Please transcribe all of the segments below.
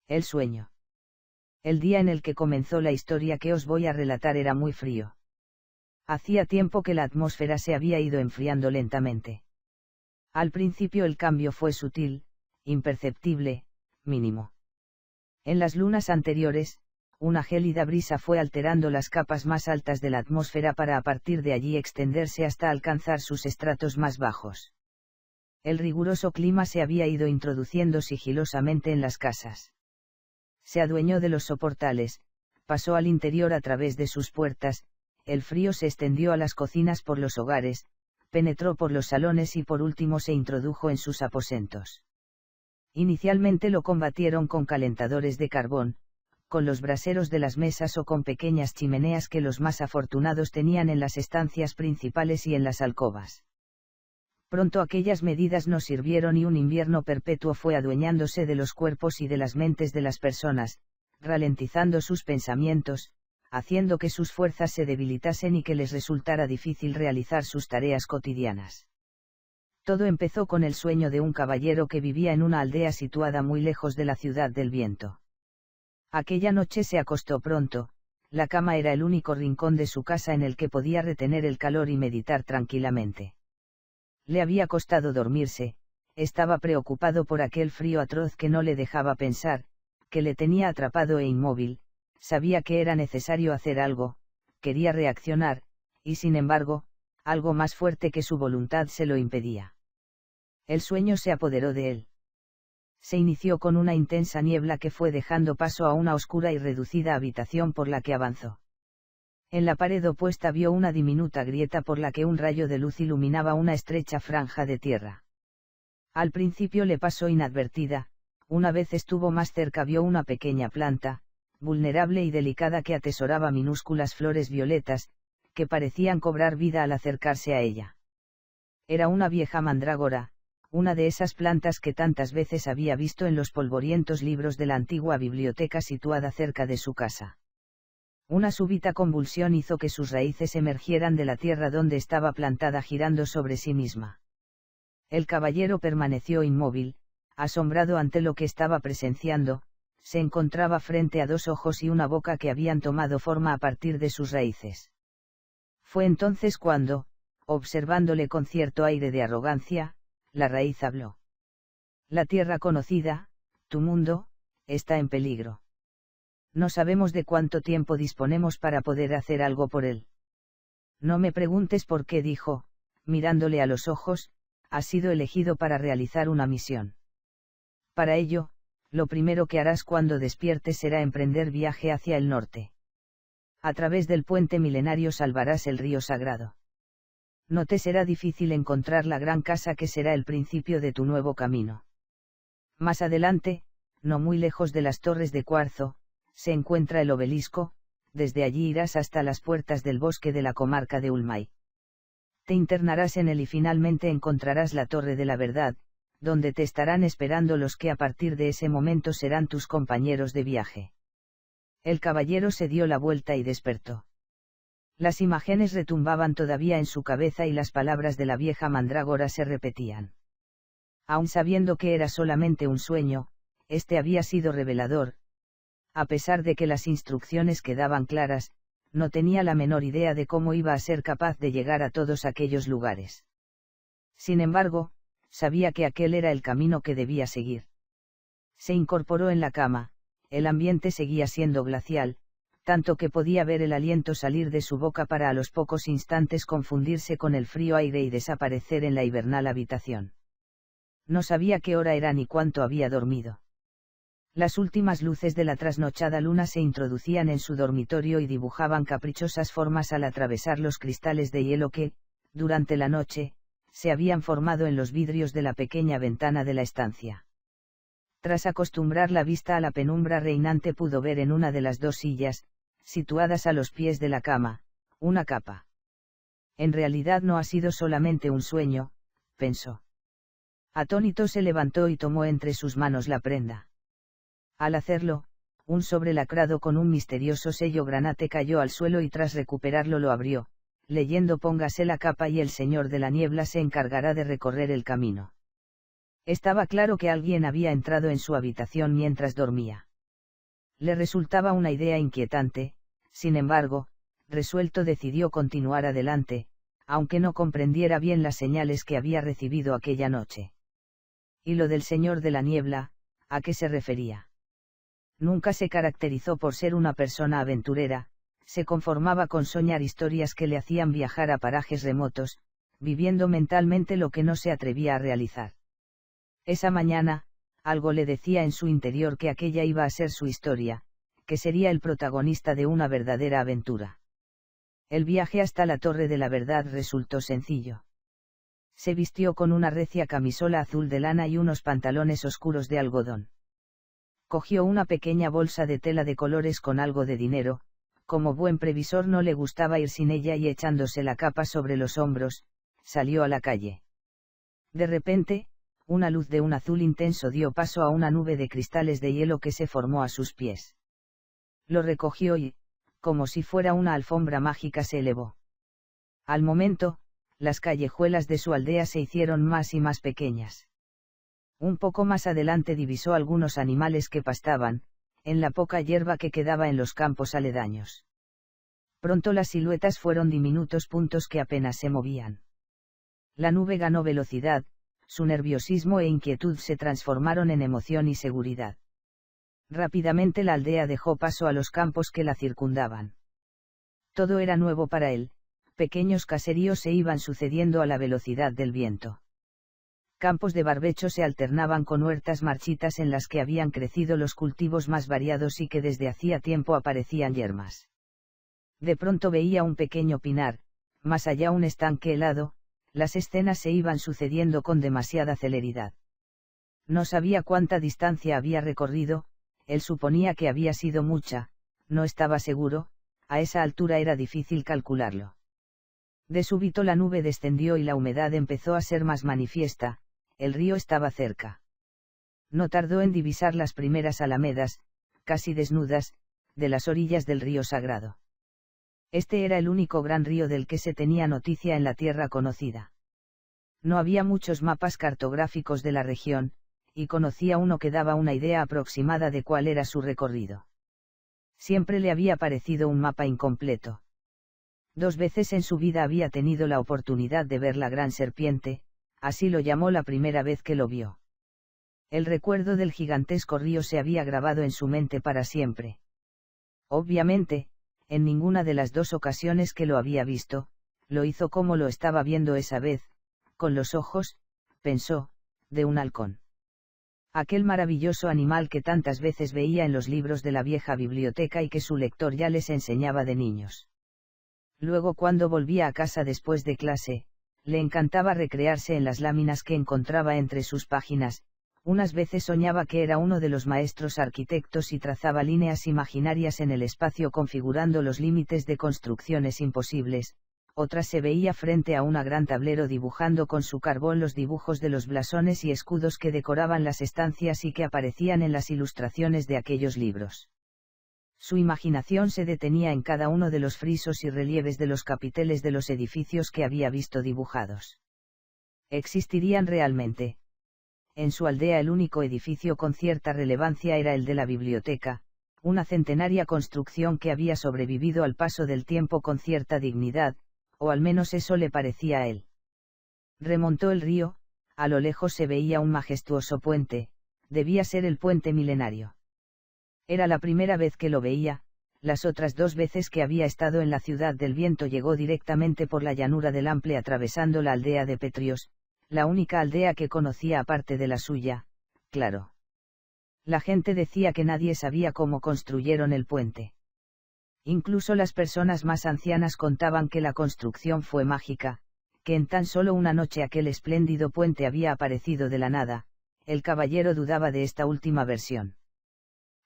El sueño. El día en el que comenzó la historia que os voy a relatar era muy frío. Hacía tiempo que la atmósfera se había ido enfriando lentamente. Al principio el cambio fue sutil, imperceptible, mínimo. En las lunas anteriores, una gélida brisa fue alterando las capas más altas de la atmósfera para a partir de allí extenderse hasta alcanzar sus estratos más bajos. El riguroso clima se había ido introduciendo sigilosamente en las casas. Se adueñó de los soportales, pasó al interior a través de sus puertas, el frío se extendió a las cocinas por los hogares, penetró por los salones y por último se introdujo en sus aposentos. Inicialmente lo combatieron con calentadores de carbón, con los braseros de las mesas o con pequeñas chimeneas que los más afortunados tenían en las estancias principales y en las alcobas. Pronto aquellas medidas no sirvieron y un invierno perpetuo fue adueñándose de los cuerpos y de las mentes de las personas, ralentizando sus pensamientos, haciendo que sus fuerzas se debilitasen y que les resultara difícil realizar sus tareas cotidianas. Todo empezó con el sueño de un caballero que vivía en una aldea situada muy lejos de la ciudad del viento. Aquella noche se acostó pronto, la cama era el único rincón de su casa en el que podía retener el calor y meditar tranquilamente. Le había costado dormirse, estaba preocupado por aquel frío atroz que no le dejaba pensar, que le tenía atrapado e inmóvil, sabía que era necesario hacer algo, quería reaccionar, y sin embargo, algo más fuerte que su voluntad se lo impedía. El sueño se apoderó de él. Se inició con una intensa niebla que fue dejando paso a una oscura y reducida habitación por la que avanzó. En la pared opuesta vio una diminuta grieta por la que un rayo de luz iluminaba una estrecha franja de tierra. Al principio le pasó inadvertida, una vez estuvo más cerca vio una pequeña planta, vulnerable y delicada que atesoraba minúsculas flores violetas, que parecían cobrar vida al acercarse a ella. Era una vieja mandrágora, una de esas plantas que tantas veces había visto en los polvorientos libros de la antigua biblioteca situada cerca de su casa. Una súbita convulsión hizo que sus raíces emergieran de la tierra donde estaba plantada girando sobre sí misma. El caballero permaneció inmóvil, asombrado ante lo que estaba presenciando, se encontraba frente a dos ojos y una boca que habían tomado forma a partir de sus raíces. Fue entonces cuando, observándole con cierto aire de arrogancia, la raíz habló. La tierra conocida, tu mundo, está en peligro. No sabemos de cuánto tiempo disponemos para poder hacer algo por él. No me preguntes por qué, dijo, mirándole a los ojos, has sido elegido para realizar una misión. Para ello, lo primero que harás cuando despiertes será emprender viaje hacia el norte. A través del puente milenario salvarás el río sagrado. No te será difícil encontrar la gran casa que será el principio de tu nuevo camino. Más adelante, no muy lejos de las torres de cuarzo, se encuentra el obelisco, desde allí irás hasta las puertas del bosque de la comarca de Ulmay. Te internarás en él y finalmente encontrarás la Torre de la Verdad, donde te estarán esperando los que a partir de ese momento serán tus compañeros de viaje. El caballero se dio la vuelta y despertó. Las imágenes retumbaban todavía en su cabeza y las palabras de la vieja mandrágora se repetían. Aun sabiendo que era solamente un sueño, este había sido revelador. A pesar de que las instrucciones quedaban claras, no tenía la menor idea de cómo iba a ser capaz de llegar a todos aquellos lugares. Sin embargo, sabía que aquel era el camino que debía seguir. Se incorporó en la cama, el ambiente seguía siendo glacial, tanto que podía ver el aliento salir de su boca para a los pocos instantes confundirse con el frío aire y desaparecer en la hibernal habitación. No sabía qué hora era ni cuánto había dormido. Las últimas luces de la trasnochada luna se introducían en su dormitorio y dibujaban caprichosas formas al atravesar los cristales de hielo que, durante la noche, se habían formado en los vidrios de la pequeña ventana de la estancia. Tras acostumbrar la vista a la penumbra reinante pudo ver en una de las dos sillas, situadas a los pies de la cama, una capa. En realidad no ha sido solamente un sueño, pensó. Atónito se levantó y tomó entre sus manos la prenda. Al hacerlo, un sobre lacrado con un misterioso sello granate cayó al suelo y tras recuperarlo lo abrió, leyendo póngase la capa y el señor de la niebla se encargará de recorrer el camino. Estaba claro que alguien había entrado en su habitación mientras dormía. Le resultaba una idea inquietante, sin embargo, resuelto decidió continuar adelante, aunque no comprendiera bien las señales que había recibido aquella noche. ¿Y lo del señor de la niebla, a qué se refería? Nunca se caracterizó por ser una persona aventurera, se conformaba con soñar historias que le hacían viajar a parajes remotos, viviendo mentalmente lo que no se atrevía a realizar. Esa mañana, algo le decía en su interior que aquella iba a ser su historia, que sería el protagonista de una verdadera aventura. El viaje hasta la Torre de la Verdad resultó sencillo. Se vistió con una recia camisola azul de lana y unos pantalones oscuros de algodón. Cogió una pequeña bolsa de tela de colores con algo de dinero, como buen previsor no le gustaba ir sin ella y echándose la capa sobre los hombros, salió a la calle. De repente, una luz de un azul intenso dio paso a una nube de cristales de hielo que se formó a sus pies. Lo recogió y, como si fuera una alfombra mágica, se elevó. Al momento, las callejuelas de su aldea se hicieron más y más pequeñas. Un poco más adelante divisó algunos animales que pastaban, en la poca hierba que quedaba en los campos aledaños. Pronto las siluetas fueron diminutos puntos que apenas se movían. La nube ganó velocidad, su nerviosismo e inquietud se transformaron en emoción y seguridad. Rápidamente la aldea dejó paso a los campos que la circundaban. Todo era nuevo para él, pequeños caseríos se iban sucediendo a la velocidad del viento. Campos de barbecho se alternaban con huertas marchitas en las que habían crecido los cultivos más variados y que desde hacía tiempo aparecían yermas. De pronto veía un pequeño pinar, más allá un estanque helado, las escenas se iban sucediendo con demasiada celeridad. No sabía cuánta distancia había recorrido, él suponía que había sido mucha, no estaba seguro, a esa altura era difícil calcularlo. De súbito la nube descendió y la humedad empezó a ser más manifiesta, el río estaba cerca. No tardó en divisar las primeras alamedas, casi desnudas, de las orillas del río Sagrado. Este era el único gran río del que se tenía noticia en la tierra conocida. No había muchos mapas cartográficos de la región, y conocía uno que daba una idea aproximada de cuál era su recorrido. Siempre le había parecido un mapa incompleto. 2 veces en su vida había tenido la oportunidad de ver la gran serpiente, así lo llamó la primera vez que lo vio. El recuerdo del gigantesco río se había grabado en su mente para siempre. Obviamente, en ninguna de las 2 ocasiones que lo había visto, lo hizo como lo estaba viendo esa vez, con los ojos, pensó, de un halcón. Aquel maravilloso animal que tantas veces veía en los libros de la vieja biblioteca y que su lector ya les enseñaba de niños. Luego, cuando volvía a casa después de clase, le encantaba recrearse en las láminas que encontraba entre sus páginas. Unas veces soñaba que era uno de los maestros arquitectos y trazaba líneas imaginarias en el espacio configurando los límites de construcciones imposibles, otras se veía frente a un gran tablero dibujando con su carbón los dibujos de los blasones y escudos que decoraban las estancias y que aparecían en las ilustraciones de aquellos libros. Su imaginación se detenía en cada uno de los frisos y relieves de los capiteles de los edificios que había visto dibujados. ¿Existirían realmente? En su aldea el único edificio con cierta relevancia era el de la biblioteca, una centenaria construcción que había sobrevivido al paso del tiempo con cierta dignidad, o al menos eso le parecía a él. Remontó el río, a lo lejos se veía un majestuoso puente, debía ser el puente milenario. Era la primera vez que lo veía, las otras 2 veces que había estado en la ciudad del viento llegó directamente por la llanura del Ample atravesando la aldea de Petrios, la única aldea que conocía aparte de la suya, claro. La gente decía que nadie sabía cómo construyeron el puente. Incluso las personas más ancianas contaban que la construcción fue mágica, que en tan solo una noche aquel espléndido puente había aparecido de la nada. El caballero dudaba de esta última versión.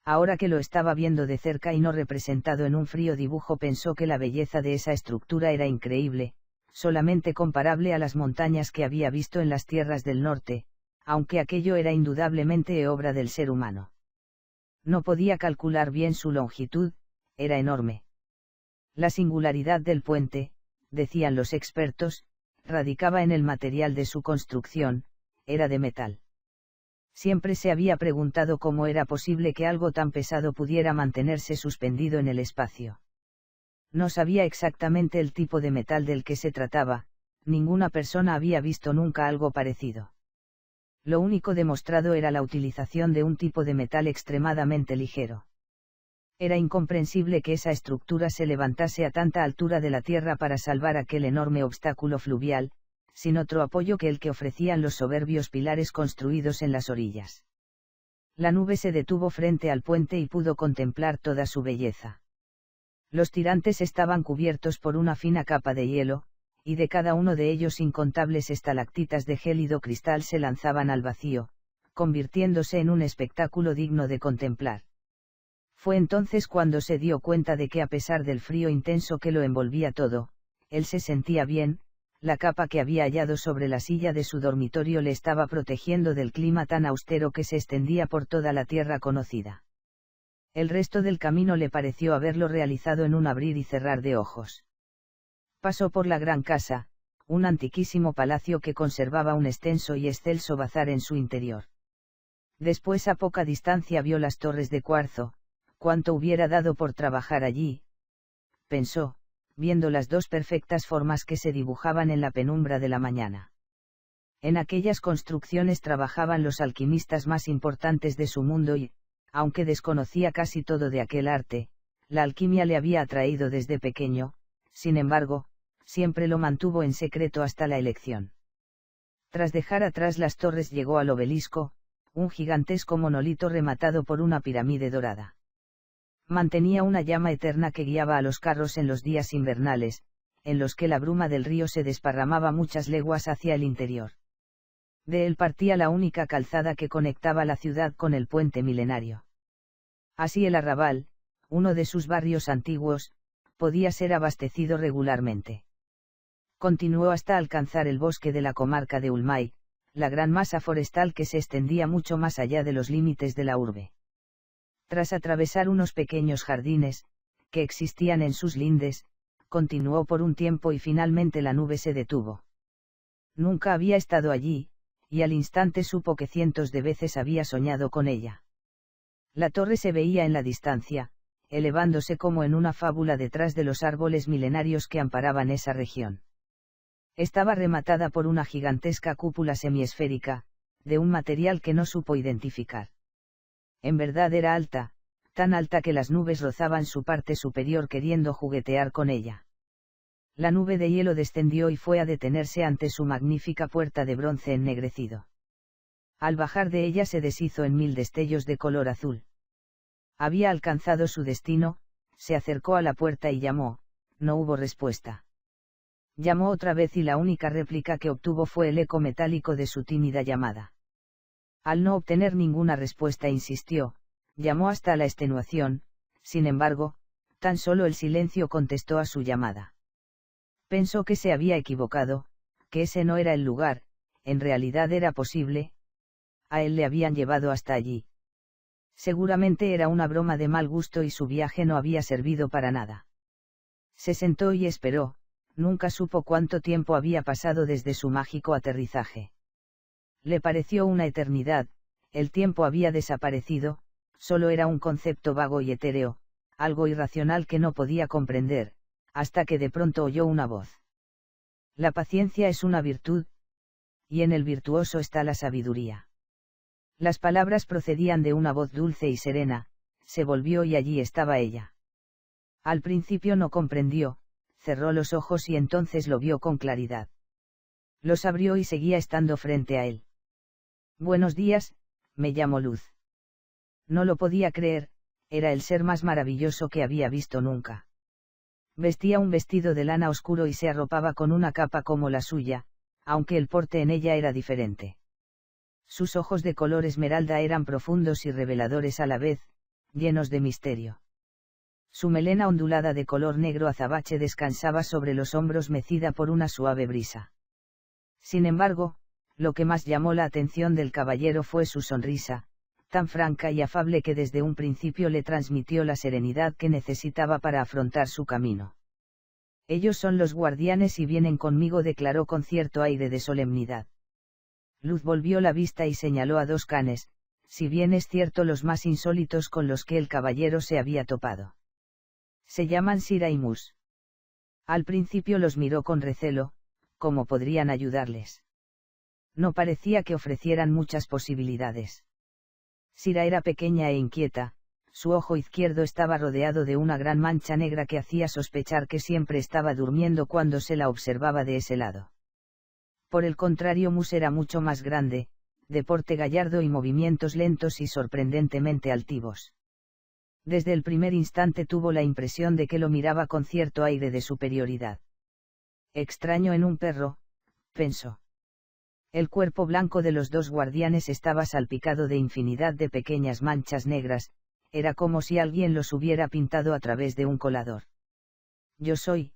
Ahora que lo estaba viendo de cerca y no representado en un frío dibujo, pensó que la belleza de esa estructura era increíble, solamente comparable a las montañas que había visto en las tierras del norte, aunque aquello era indudablemente obra del ser humano. No podía calcular bien su longitud, era enorme. La singularidad del puente, decían los expertos, radicaba en el material de su construcción, era de metal. Siempre se había preguntado cómo era posible que algo tan pesado pudiera mantenerse suspendido en el espacio. No sabía exactamente el tipo de metal del que se trataba, ninguna persona había visto nunca algo parecido. Lo único demostrado era la utilización de un tipo de metal extremadamente ligero. Era incomprensible que esa estructura se levantase a tanta altura de la tierra para salvar aquel enorme obstáculo fluvial, sin otro apoyo que el que ofrecían los soberbios pilares construidos en las orillas. La nube se detuvo frente al puente y pudo contemplar toda su belleza. Los tirantes estaban cubiertos por una fina capa de hielo, y de cada uno de ellos incontables estalactitas de gélido cristal se lanzaban al vacío, convirtiéndose en un espectáculo digno de contemplar. Fue entonces cuando se dio cuenta de que a pesar del frío intenso que lo envolvía todo, él se sentía bien. La capa que había hallado sobre la silla de su dormitorio le estaba protegiendo del clima tan austero que se extendía por toda la tierra conocida. El resto del camino le pareció haberlo realizado en un abrir y cerrar de ojos. Pasó por la gran casa, un antiquísimo palacio que conservaba un extenso y excelso bazar en su interior. Después a poca distancia vio las torres de cuarzo. Cuánto hubiera dado por trabajar allí, pensó, viendo las dos perfectas formas que se dibujaban en la penumbra de la mañana. En aquellas construcciones trabajaban los alquimistas más importantes de su mundo y, aunque desconocía casi todo de aquel arte, la alquimia le había atraído desde pequeño. Sin embargo, siempre lo mantuvo en secreto hasta la elección. Tras dejar atrás las torres llegó al obelisco, un gigantesco monolito rematado por una pirámide dorada. Mantenía una llama eterna que guiaba a los carros en los días invernales, en los que la bruma del río se desparramaba muchas leguas hacia el interior. De él partía la única calzada que conectaba la ciudad con el puente milenario. Así el arrabal, uno de sus barrios antiguos, podía ser abastecido regularmente. Continuó hasta alcanzar el bosque de la comarca de Ulmay, la gran masa forestal que se extendía mucho más allá de los límites de la urbe. Tras atravesar unos pequeños jardines, que existían en sus lindes, continuó por un tiempo y finalmente la nube se detuvo. Nunca había estado allí, y al instante supo que cientos de veces había soñado con ella. La torre se veía en la distancia, elevándose como en una fábula detrás de los árboles milenarios que amparaban esa región. Estaba rematada por una gigantesca cúpula semiesférica, de un material que no supo identificar. En verdad era alta, tan alta que las nubes rozaban su parte superior queriendo juguetear con ella. La nube de hielo descendió y fue a detenerse ante su magnífica puerta de bronce ennegrecido. Al bajar de ella se deshizo en 1000 destellos de color azul. Había alcanzado su destino, se acercó a la puerta y llamó, no hubo respuesta. Llamó otra vez y la única réplica que obtuvo fue el eco metálico de su tímida llamada. Al no obtener ninguna respuesta insistió, llamó hasta la extenuación, sin embargo, tan solo el silencio contestó a su llamada. Pensó que se había equivocado, que ese no era el lugar, en realidad era posible. A él le habían llevado hasta allí. Seguramente era una broma de mal gusto y su viaje no había servido para nada. Se sentó y esperó, nunca supo cuánto tiempo había pasado desde su mágico aterrizaje. Le pareció una eternidad, el tiempo había desaparecido, solo era un concepto vago y etéreo, algo irracional que no podía comprender, hasta que de pronto oyó una voz. La paciencia es una virtud, y en el virtuoso está la sabiduría. Las palabras procedían de una voz dulce y serena, se volvió y allí estaba ella. Al principio no comprendió, cerró los ojos y entonces lo vio con claridad. Los abrió y seguía estando frente a él. Buenos días, me llamo Luz. No lo podía creer, era el ser más maravilloso que había visto nunca. Vestía un vestido de lana oscuro y se arropaba con una capa como la suya, aunque el porte en ella era diferente. Sus ojos de color esmeralda eran profundos y reveladores a la vez, llenos de misterio. Su melena ondulada de color negro azabache descansaba sobre los hombros mecida por una suave brisa. Sin embargo, lo que más llamó la atención del caballero fue su sonrisa, tan franca y afable que desde un principio le transmitió la serenidad que necesitaba para afrontar su camino. Ellos son los guardianes y vienen conmigo, declaró con cierto aire de solemnidad. Luz volvió la vista y señaló a dos canes, si bien es cierto los más insólitos con los que el caballero se había topado. Se llaman Sira y Mus. Al principio los miró con recelo, ¿cómo podrían ayudarles? No parecía que ofrecieran muchas posibilidades. Sira era pequeña e inquieta, su ojo izquierdo estaba rodeado de una gran mancha negra que hacía sospechar que siempre estaba durmiendo cuando se la observaba de ese lado. Por el contrario, Mus era mucho más grande, de porte gallardo y movimientos lentos y sorprendentemente altivos. Desde el primer instante tuvo la impresión de que lo miraba con cierto aire de superioridad. Extraño en un perro, pensó. El cuerpo blanco de los dos guardianes estaba salpicado de infinidad de pequeñas manchas negras, era como si alguien los hubiera pintado a través de un colador. Yo soy.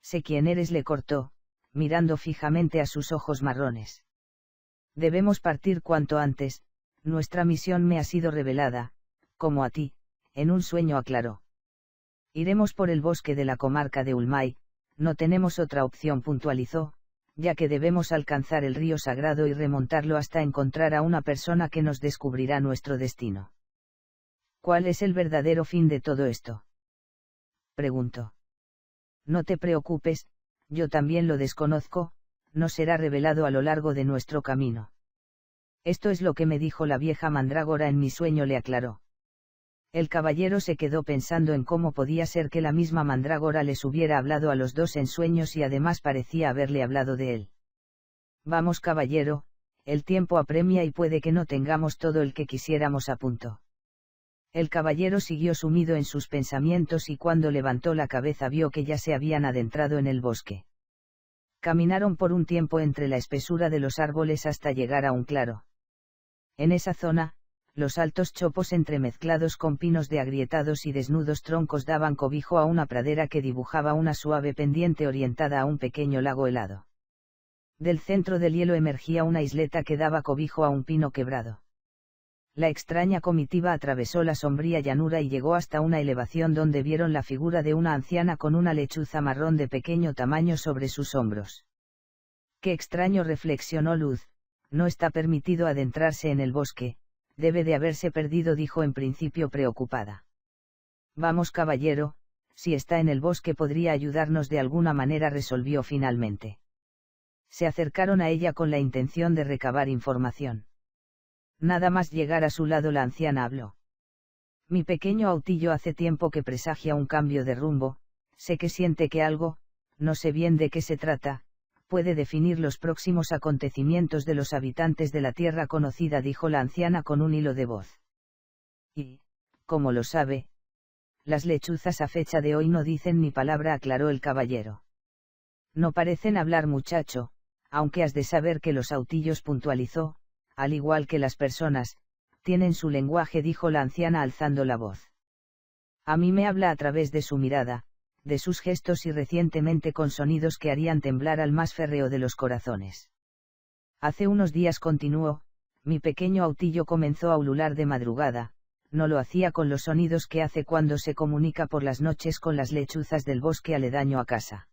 Sé quién eres, le cortó, mirando fijamente a sus ojos marrones. Debemos partir cuanto antes, nuestra misión me ha sido revelada, como a ti, en un sueño, aclaró. Iremos por el bosque de la comarca de Ulmay, no tenemos otra opción, puntualizó, ya que debemos alcanzar el río sagrado y remontarlo hasta encontrar a una persona que nos descubrirá nuestro destino. ¿Cuál es el verdadero fin de todo esto?, preguntó. No te preocupes, yo también lo desconozco, no será revelado a lo largo de nuestro camino. Esto es lo que me dijo la vieja mandrágora en mi sueño, le aclaró. El caballero se quedó pensando en cómo podía ser que la misma mandrágora les hubiera hablado a los dos en sueños y además parecía haberle hablado de él. Vamos, caballero, el tiempo apremia y puede que no tengamos todo el que quisiéramos a punto. El caballero siguió sumido en sus pensamientos y cuando levantó la cabeza vio que ya se habían adentrado en el bosque. Caminaron por un tiempo entre la espesura de los árboles hasta llegar a un claro. En esa zona, los altos chopos entremezclados con pinos de agrietados y desnudos troncos daban cobijo a una pradera que dibujaba una suave pendiente orientada a un pequeño lago helado. Del centro del hielo emergía una isleta que daba cobijo a un pino quebrado. La extraña comitiva atravesó la sombría llanura y llegó hasta una elevación donde vieron la figura de una anciana con una lechuza marrón de pequeño tamaño sobre sus hombros. Qué extraño, reflexionó Luz, no está permitido adentrarse en el bosque, debe de haberse perdido, dijo en principio preocupada. Vamos, caballero, si está en el bosque podría ayudarnos de alguna manera, resolvió finalmente. Se acercaron a ella con la intención de recabar información. Nada más llegar a su lado la anciana habló. Mi pequeño Autillo hace tiempo que presagia un cambio de rumbo, sé que siente que algo, no sé bien de qué se trata, puede definir los próximos acontecimientos de los habitantes de la tierra conocida, dijo la anciana con un hilo de voz. ¿Y cómo lo sabe? Las lechuzas a fecha de hoy no dicen ni palabra, aclaró el caballero. No parecen hablar, muchacho, aunque has de saber que los Autillos, puntualizó, al igual que las personas, tienen su lenguaje, dijo la anciana alzando la voz. A mí me habla a través de su mirada, de sus gestos y recientemente con sonidos que harían temblar al más férreo de los corazones. Hace unos días, continuó, mi pequeño Autillo comenzó a ulular de madrugada, no lo hacía con los sonidos que hace cuando se comunica por las noches con las lechuzas del bosque aledaño a casa.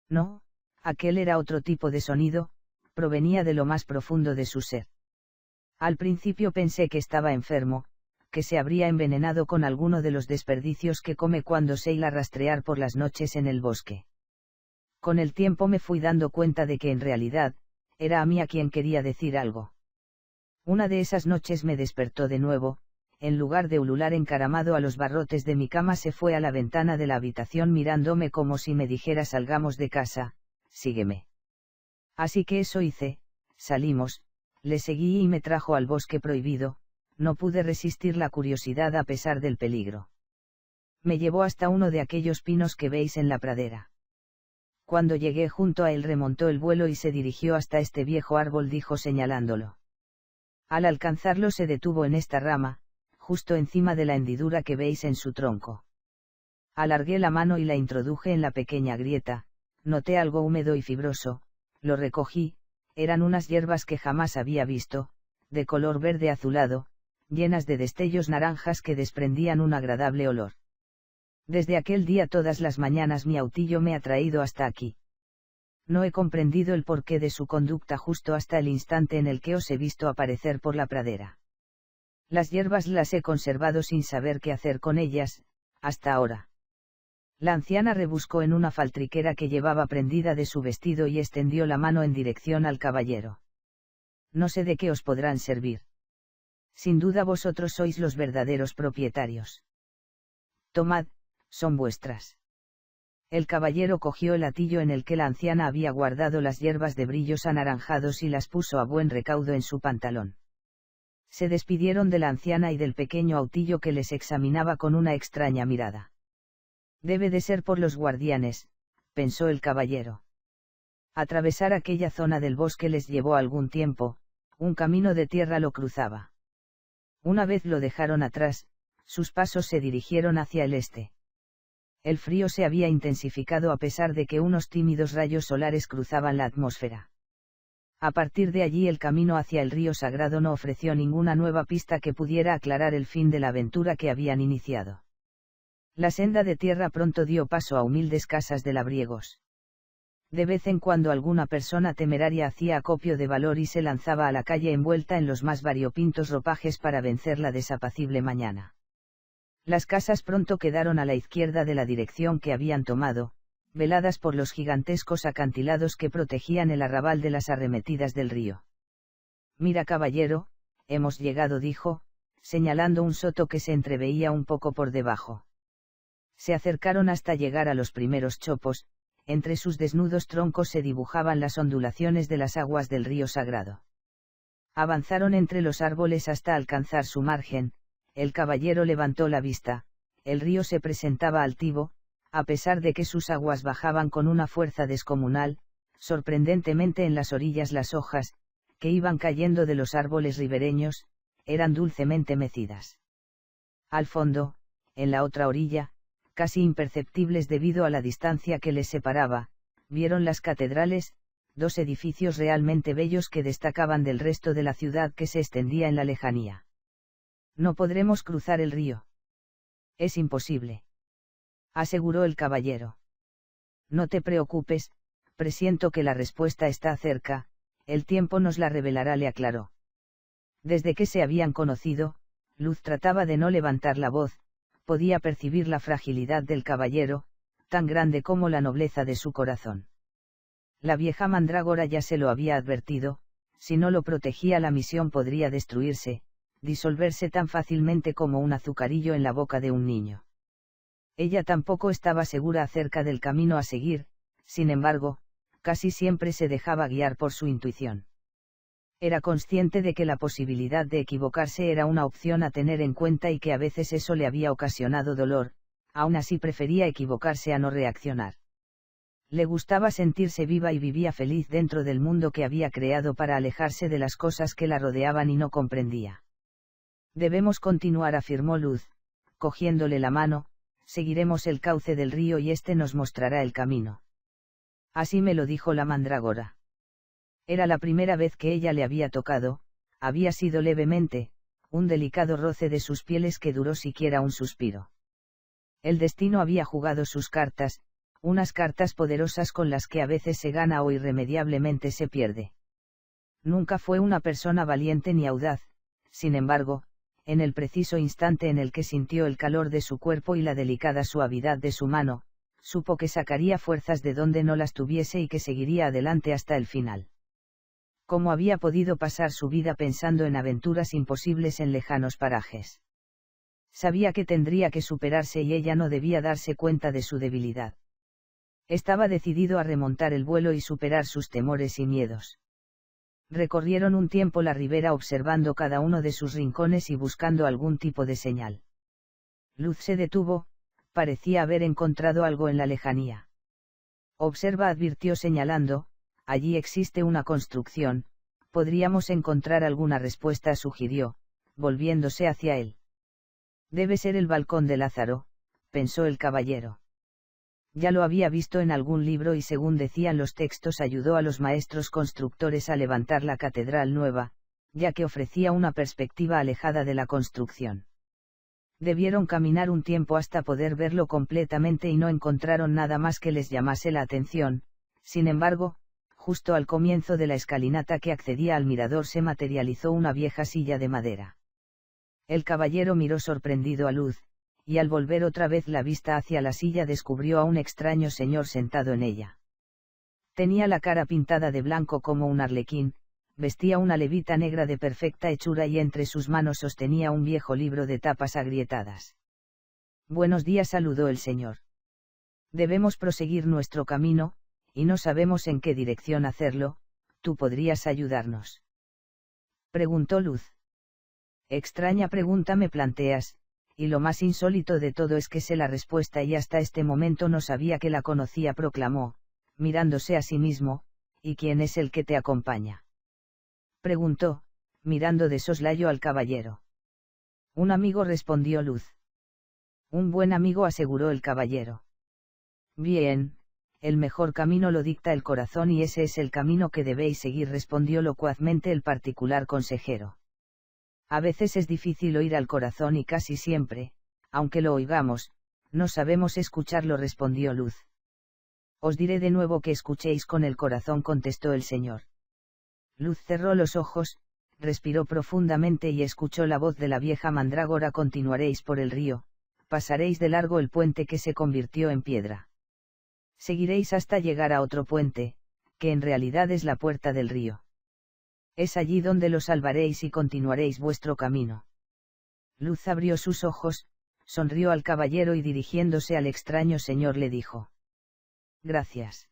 No, aquel era otro tipo de sonido, provenía de lo más profundo de su ser. Al principio pensé que estaba enfermo, que se habría envenenado con alguno de los desperdicios que come cuando se irá a rastrear por las noches en el bosque. Con el tiempo me fui dando cuenta de que en realidad, era a mí a quien quería decir algo. Una de esas noches me despertó de nuevo, en lugar de ulular encaramado a los barrotes de mi cama se fue a la ventana de la habitación mirándome como si me dijera: salgamos de casa, sígueme. Así que eso hice, salimos, le seguí y me trajo al bosque prohibido, no pude resistir la curiosidad a pesar del peligro. Me llevó hasta uno de aquellos pinos que veis en la pradera. Cuando llegué junto a él remontó el vuelo y se dirigió hasta este viejo árbol, dijo señalándolo. Al alcanzarlo se detuvo en esta rama, justo encima de la hendidura que veis en su tronco. Alargué la mano y la introduje en la pequeña grieta, noté algo húmedo y fibroso, lo recogí, eran unas hierbas que jamás había visto, de color verde azulado, llenas de destellos naranjas que desprendían un agradable olor. Desde aquel día todas las mañanas mi Autillo me ha traído hasta aquí. No he comprendido el porqué de su conducta justo hasta el instante en el que os he visto aparecer por la pradera. Las hierbas las he conservado sin saber qué hacer con ellas, hasta ahora. La anciana rebuscó en una faltriquera que llevaba prendida de su vestido y extendió la mano en dirección al caballero. No sé de qué os podrán servir. Sin duda vosotros sois los verdaderos propietarios. Tomad, son vuestras. El caballero cogió el hatillo en el que la anciana había guardado las hierbas de brillos anaranjados y las puso a buen recaudo en su pantalón. Se despidieron de la anciana y del pequeño autillo que les examinaba con una extraña mirada. Debe de ser por los guardianes, pensó el caballero. Atravesar aquella zona del bosque les llevó algún tiempo, un camino de tierra lo cruzaba. Una vez lo dejaron atrás, sus pasos se dirigieron hacia el este. El frío se había intensificado a pesar de que unos tímidos rayos solares cruzaban la atmósfera. A partir de allí el camino hacia el río Sagrado no ofreció ninguna nueva pista que pudiera aclarar el fin de la aventura que habían iniciado. La senda de tierra pronto dio paso a humildes casas de labriegos. De vez en cuando alguna persona temeraria hacía acopio de valor y se lanzaba a la calle envuelta en los más variopintos ropajes para vencer la desapacible mañana. Las casas pronto quedaron a la izquierda de la dirección que habían tomado, veladas por los gigantescos acantilados que protegían el arrabal de las arremetidas del río. Mira caballero, hemos llegado, dijo, señalando un soto que se entreveía un poco por debajo. Se acercaron hasta llegar a los primeros chopos, entre sus desnudos troncos se dibujaban las ondulaciones de las aguas del río Sagrado. Avanzaron entre los árboles hasta alcanzar su margen, el caballero levantó la vista, el río se presentaba altivo, a pesar de que sus aguas bajaban con una fuerza descomunal, sorprendentemente en las orillas las hojas, que iban cayendo de los árboles ribereños, eran dulcemente mecidas. Al fondo, en la otra orilla, casi imperceptibles debido a la distancia que les separaba, vieron las catedrales, dos edificios realmente bellos que destacaban del resto de la ciudad que se extendía en la lejanía. No podremos cruzar el río. Es imposible, aseguró el caballero. No te preocupes, presiento que la respuesta está cerca, el tiempo nos la revelará, le aclaró. Desde que se habían conocido, Luz trataba de no levantar la voz, podía percibir la fragilidad del caballero, tan grande como la nobleza de su corazón. La vieja mandrágora ya se lo había advertido, si no lo protegía la misión podría destruirse, disolverse tan fácilmente como un azucarillo en la boca de un niño. Ella tampoco estaba segura acerca del camino a seguir, sin embargo, casi siempre se dejaba guiar por su intuición. Era consciente de que la posibilidad de equivocarse era una opción a tener en cuenta y que a veces eso le había ocasionado dolor, aún así prefería equivocarse a no reaccionar. Le gustaba sentirse viva y vivía feliz dentro del mundo que había creado para alejarse de las cosas que la rodeaban y no comprendía. Debemos continuar, afirmó Luz, cogiéndole la mano, seguiremos el cauce del río y este nos mostrará el camino. Así me lo dijo la mandrágora. Era la primera vez que ella le había tocado, había sido levemente, un delicado roce de sus pieles que duró siquiera un suspiro. El destino había jugado sus cartas, unas cartas poderosas con las que a veces se gana o irremediablemente se pierde. Nunca fue una persona valiente ni audaz, sin embargo, en el preciso instante en el que sintió el calor de su cuerpo y la delicada suavidad de su mano, supo que sacaría fuerzas de donde no las tuviese y que seguiría adelante hasta el final. ¿Cómo había podido pasar su vida pensando en aventuras imposibles en lejanos parajes? Sabía que tendría que superarse y ella no debía darse cuenta de su debilidad. Estaba decidido a remontar el vuelo y superar sus temores y miedos. Recorrieron un tiempo la ribera observando cada uno de sus rincones y buscando algún tipo de señal. Luz se detuvo, parecía haber encontrado algo en la lejanía. Observa, advirtió señalando, allí existe una construcción, podríamos encontrar alguna respuesta, sugirió, volviéndose hacia él. Debe ser el balcón de Lázaro, pensó el caballero. Ya lo había visto en algún libro y según decían los textos ayudó a los maestros constructores a levantar la catedral nueva, ya que ofrecía una perspectiva alejada de la construcción. Debieron caminar un tiempo hasta poder verlo completamente y no encontraron nada más que les llamase la atención, Sin embargo, justo al comienzo de la escalinata que accedía al mirador se materializó una vieja silla de madera. El caballero miró sorprendido a Luz, y al volver otra vez la vista hacia la silla descubrió a un extraño señor sentado en ella. Tenía la cara pintada de blanco como un arlequín, vestía una levita negra de perfecta hechura y entre sus manos sostenía un viejo libro de tapas agrietadas. Buenos días, saludó el señor. Debemos proseguir nuestro camino, y no sabemos en qué dirección hacerlo. ¿Tú podrías ayudarnos?, preguntó Luz. Extraña pregunta me planteas, y lo más insólito de todo es que sé la respuesta y hasta este momento no sabía que la conocía, proclamó, mirándose a sí mismo. ¿Y quién es el que te acompaña?, preguntó, mirando de soslayo al caballero. Un amigo, respondió Luz. Un buen amigo, aseguró el caballero. Bien, el mejor camino lo dicta el corazón y ese es el camino que debéis seguir, respondió locuazmente el particular consejero. A veces es difícil oír al corazón y casi siempre, aunque lo oigamos, no sabemos escucharlo, respondió Luz. Os diré de nuevo que escuchéis con el corazón, contestó el señor. Luz cerró los ojos, respiró profundamente y escuchó la voz de la vieja mandrágora: continuaréis por el río, pasaréis de largo el puente que se convirtió en piedra. Seguiréis hasta llegar a otro puente, que en realidad es la puerta del río. Es allí donde lo salvaréis y continuaréis vuestro camino. Luz abrió sus ojos, sonrió al caballero y dirigiéndose al extraño señor le dijo: Gracias.